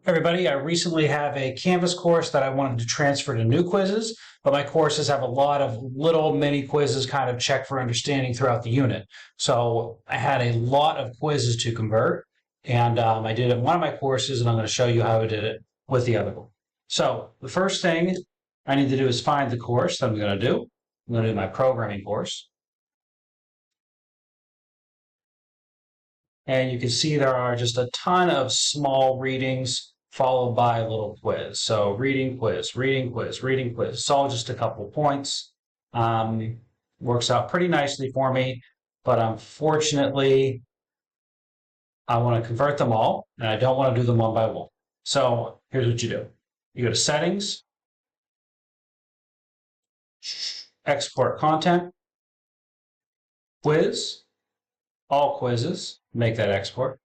Everybody, I recently have a Canvas course that I wanted to transfer to new quizzes, but my courses have a lot of little mini quizzes kind of check for understanding throughout the unit. So I had a lot of quizzes to convert, and I did it in one of my courses, and I'm going to show you how I did it with the other one. So the first thing I need to do is find the course that I'm going to do. I'm going to do my programming course. And you can see there are just a ton of small readings followed by a little quiz. So reading, quiz, reading, quiz, reading, quiz. It's all just a couple points. Works out pretty nicely for me, but unfortunately, I want to convert them all, and I don't want to do them one by one. So here's what you do. You go to Settings, Export Content, Quiz, All Quizzes, make that export.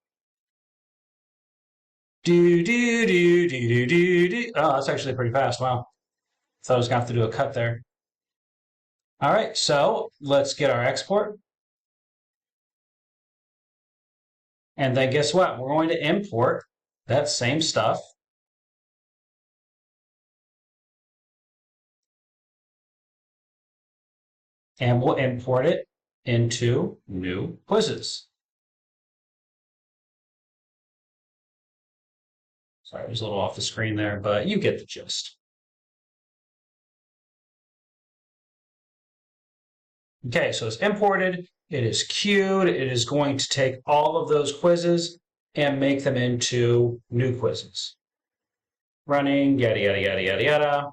Do do do do do do do. Oh, that's actually pretty fast. Wow. Thought I was gonna have to do a cut there. All right, so let's get our export. And then guess what? We're going to import that same stuff. And we'll import it into new quizzes. Sorry, I was a little off the screen there, but you get the gist. Okay, so it's imported, it is queued, it is going to take all of those quizzes and make them into new quizzes. Running, yada, yada, yada, yada, yada.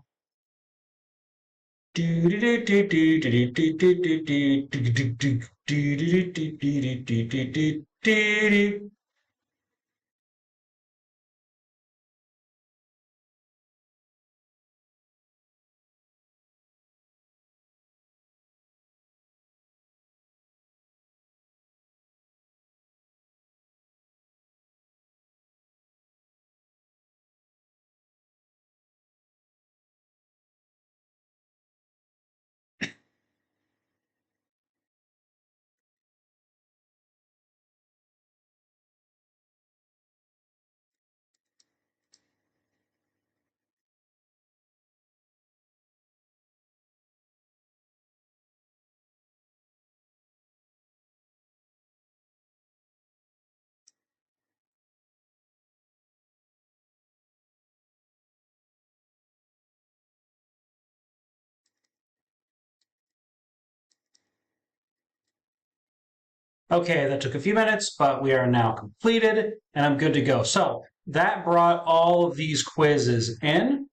Okay, that took a few minutes, but we are now completed and I'm good to go. So that brought all of these quizzes in.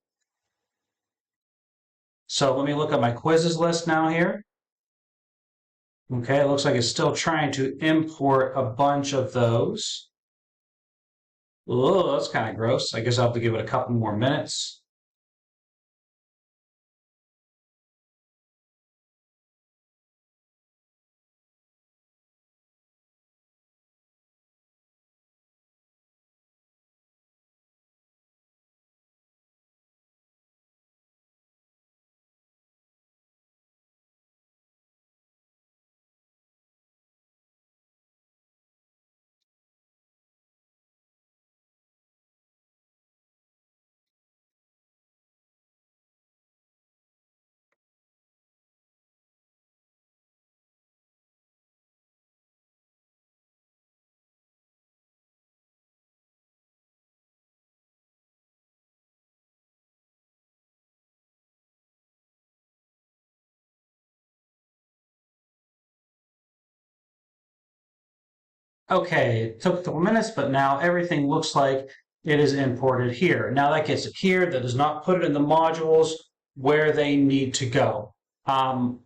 So let me look at my quizzes list now here. Okay, it looks like it's still trying to import a bunch of those. Oh, that's kind of gross. I guess I'll have to give it a couple more minutes. Okay, it took a couple minutes, but now everything looks like it is imported here. Now that gets it here. That does not put it in the modules where they need to go. I'm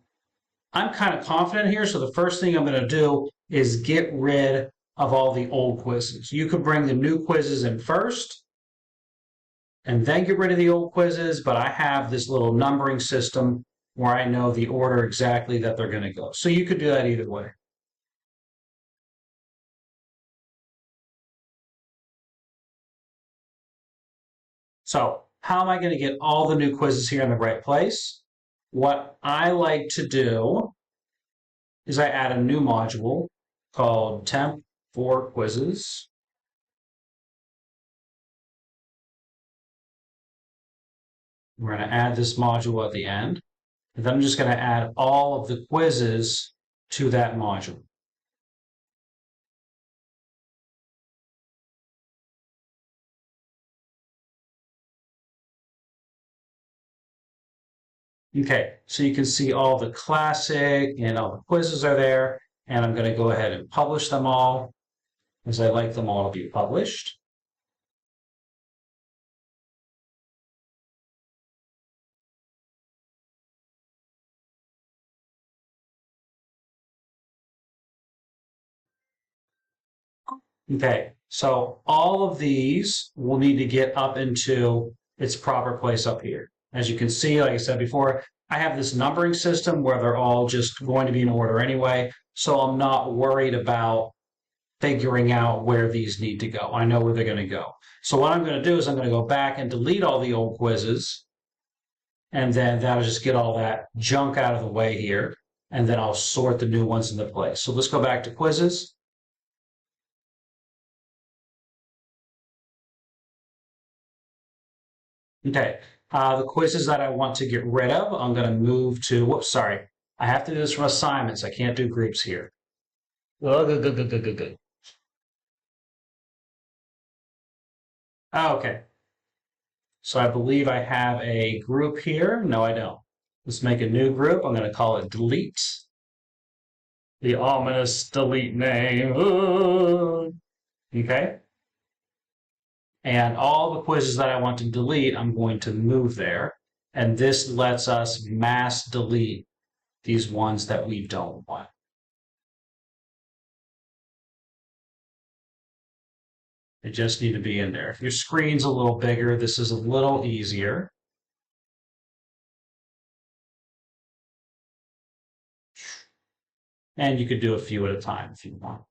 kind of confident here, so the first thing I'm going to do is get rid of all the old quizzes. You could bring the new quizzes in first and then get rid of the old quizzes, but I have this little numbering system where I know the order exactly that they're going to go. So you could do that either way. So how am I going to get all the new quizzes here in the right place? What I like to do is I add a new module called temp for quizzes. We're going to add this module at the end. And then I'm just going to add all of the quizzes to that module. Okay, so you can see all the classic and all the quizzes are there. And I'm going to go ahead and publish them all, as I like them all to be published. Okay, so all of these will need to get up into its proper place up here. As you can see, like I said before, I have this numbering system where they're all just going to be in order anyway. So I'm not worried about figuring out where these need to go. I know where they're going to go. So what I'm going to do is I'm going to go back and delete all the old quizzes. And then that'll just get all that junk out of the way here. And then I'll sort the new ones into place. So let's go back to quizzes. Okay, the quizzes that I want to get rid of, I'm going to move to, whoops, sorry. I have to do this from assignments. I can't do groups here. Oh, good, good, good, good, good, good. Okay, so I believe I have a group here. No, I don't. Let's make a new group. I'm going to call it delete. The ominous delete name. Okay. And all the quizzes that I want to delete, I'm going to move there. And this lets us mass delete these ones that we don't want. They just need to be in there. If your screen's a little bigger, this is a little easier. And you could do a few at a time if you want.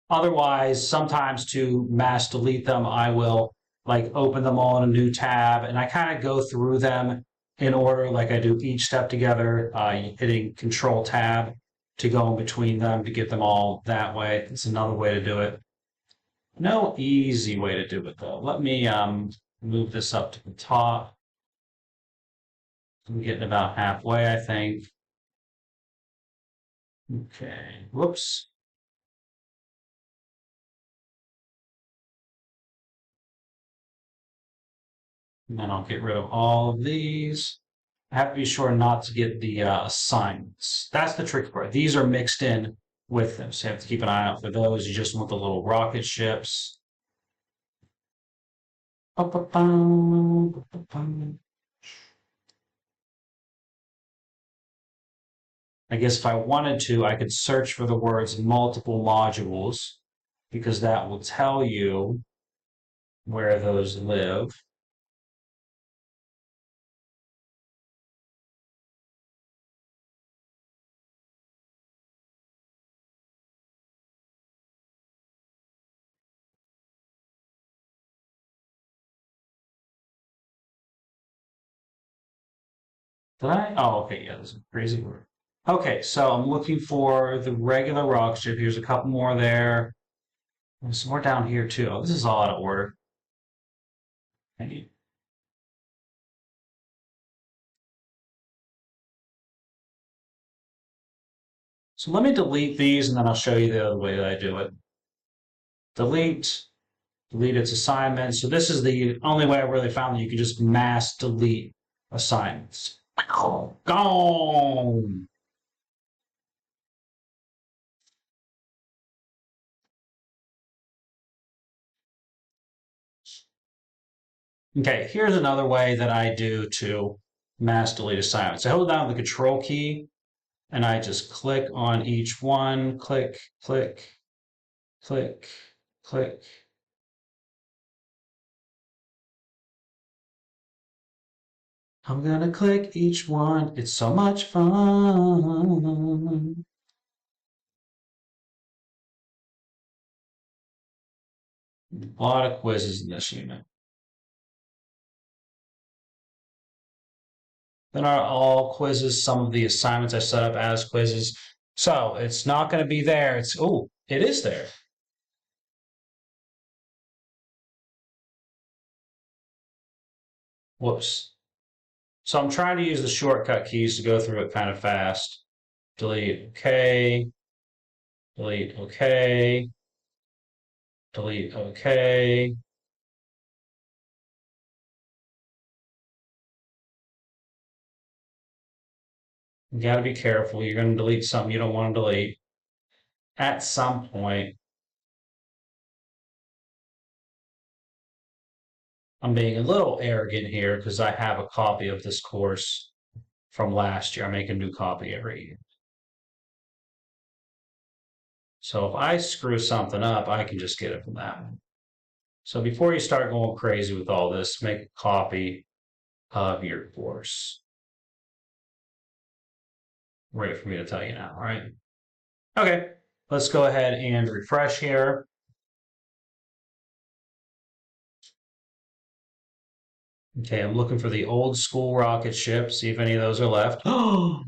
Otherwise, sometimes to mass delete them, I will like open them all in a new tab and I kind of go through them in order, like I do each step together, hitting Control Tab to go in between them to get them all that way. It's another way to do it. No easy way to do it though. Let me move this up to the top. I'm getting about halfway, I think. Okay, whoops. And then I'll get rid of all of these. I have to be sure not to get the assignments. That's the tricky part. These are mixed in with them, so you have to keep an eye out for those. You just want the little rocket ships. I guess if I wanted to, I could search for the words multiple modules because that will tell you where those live. Did I? Oh, okay, yeah, there's a crazy word. Okay, so I'm looking for the regular rock ship. Here's a couple more there. There's some more down here too. Oh, this is all out of order. So let me delete these and then I'll show you the other way that I do it. Delete, delete its assignments. So this is the only way I really found that you can just mass delete assignments. Gone. Okay, here's another way that I do to mass delete assignments. I hold down the control key and I just click on each one, click, click, click, click. I'm gonna click each one. It's so much fun. A lot of quizzes in this unit. Then are all quizzes, some of the assignments I set up as quizzes. So it's not going to be there. Oh, it is there. Whoops. So I'm trying to use the shortcut keys to go through it kind of fast. Delete, okay. Delete, okay. Delete, okay. You got to be careful. You're going to delete something you don't want to delete at some point. I'm being a little arrogant here because I have a copy of this course from last year. I make a new copy every year. So if I screw something up, I can just get it from that one. So before you start going crazy with all this, make a copy of your course. Ready for me to tell you now, all right? Okay, let's go ahead and refresh here. Okay, I'm looking for the old school rocket ship, see if any of those are left. Oh,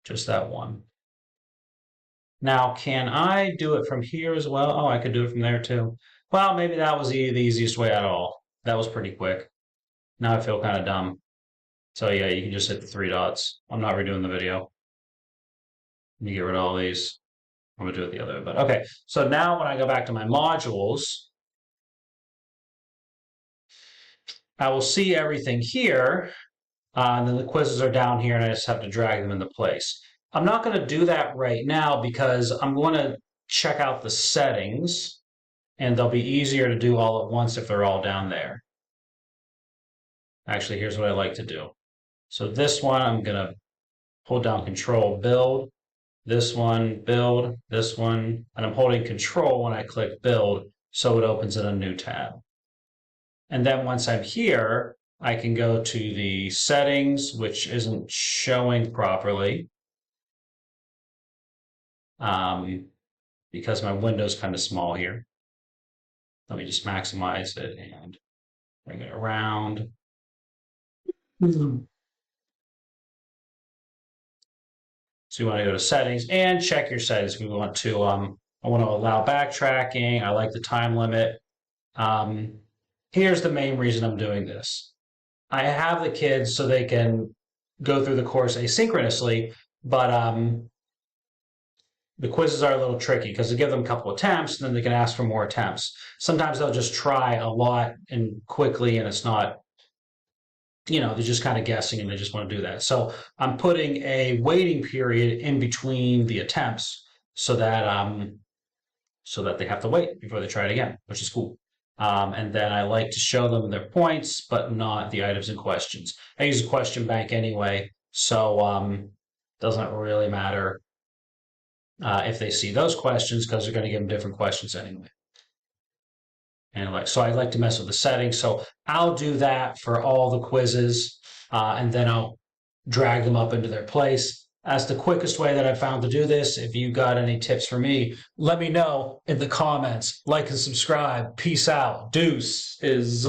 just that one. Now, can I do it from here as well? Oh, I could do it from there too. Well, maybe that was the easiest way at all. That was pretty quick. Now I feel kind of dumb. So yeah, you can just hit the three dots. I'm not redoing the video. You get rid of all these. I'm gonna do it the other way, but okay. So now when I go back to my modules, I will see everything here, and then the quizzes are down here, and I just have to drag them into place. I'm not going to do that right now because I'm going to check out the settings, and they'll be easier to do all at once if they're all down there. Actually, here's what I like to do. So this one, I'm going to hold down Control, Build. This one, Build. This one, and I'm holding Control when I click Build, so it opens in a new tab. And then once I'm here, I can go to the settings, which isn't showing properly because my window's kind of small here. Let me just maximize it and bring it around. So you want to go to settings and check your settings. We want to, I want to allow backtracking. I like the time limit. Here's the main reason I'm doing this. I have the kids so they can go through the course asynchronously, but the quizzes are a little tricky because they give them a couple attempts and then they can ask for more attempts. Sometimes they'll just try a lot and quickly and it's not, they're just kind of guessing and they just want to do that. So I'm putting a waiting period in between the attempts so that they have to wait before they try it again, which is cool. And then I like to show them their points, but not the items and questions. I use a question bank anyway, so doesn't really matter if they see those questions because they're going to give them different questions anyway. And so I like to mess with the settings. So I'll do that for all the quizzes, and then I'll drag them up into their place. That's the quickest way that I've found to do this. If you got any tips for me, let me know in the comments. Like and subscribe. Peace out. Deuce is.